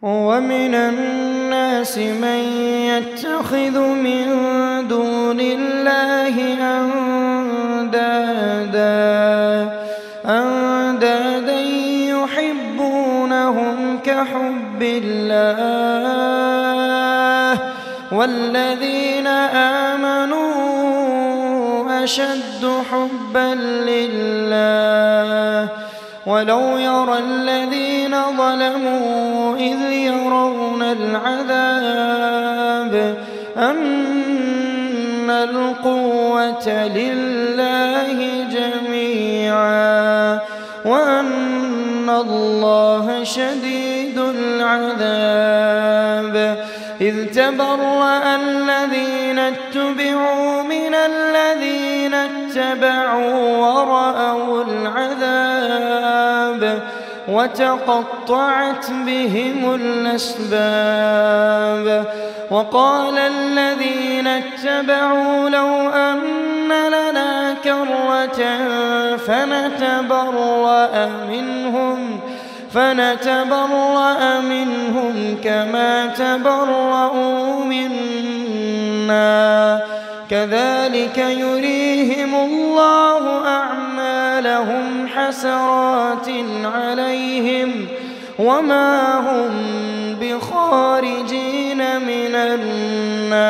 ومن الناس من يتخذ من دون الله أندادا يحبونهم كحب الله والذين آمنوا أشد حبا لله ولو يرى الذين ظلموا إذ يرون العذاب أن القوة لله جميعا وأن الله شديد العذاب إذ تبرأ الذين اتبعوا من الذين اتبعوا ورأوا العذاب وتقطعت بهم الأسباب وقال الذين اتبعوا لو أن لنا كرة فنتبرأ منهم كما تبرأوا منا كذلك يريهم الله أعمالهم حسرات عليهم وما هم بخارجين من النار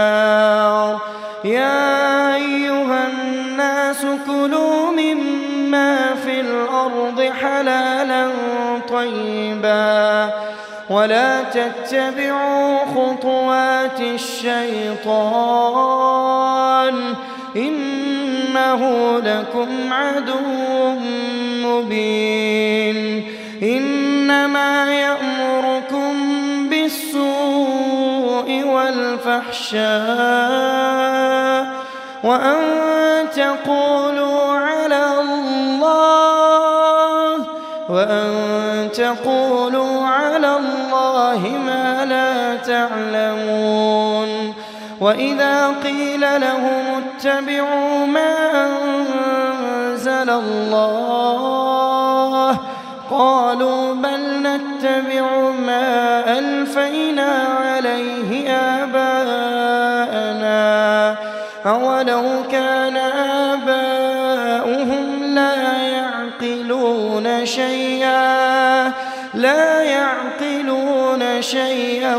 يا أيها الناس كلوا مما في الأرض حلالا طيبا ولا تتبعوا خطوات الشيطان إنه لكم عدو مبين إنما يأمركم بالسوء والفحشاء وأن تقولوا على الله ما لا تعلمون وإذا قيل لهم اتبعوا ما أنزل الله قالوا بل نتبع ما ألفينا عليه آباءنا أولو كان آباؤهم لا يعقلون شيئا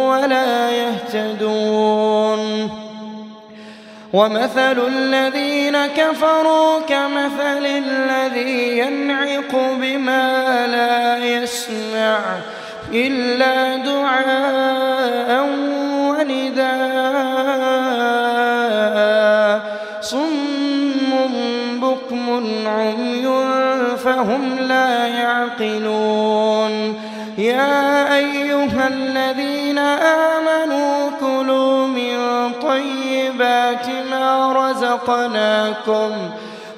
ولا يهتدون ومثل الذين كفروا كمثل الذي ينعق بما لا يسمع إلا دعاء ونداء صم بكم عمي فهم لا يعقلون يا أيها الذين آمنوا كلوا من طيبات ما رزقناكم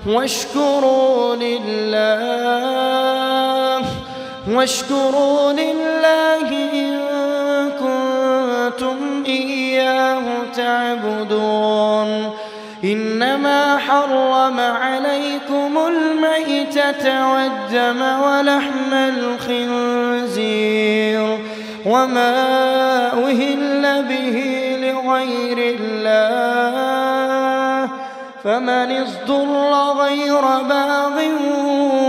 واشكروا لله إن كنتم إياه تعبدون إنما حرم عليكم الميتة والدم ولحم الخنزير وما أهل به لغير الله فمن اضطر غير باغ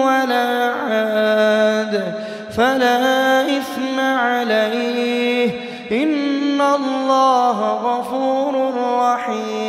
ولا عاد فلا إثم عليه إن الله غفور رحيم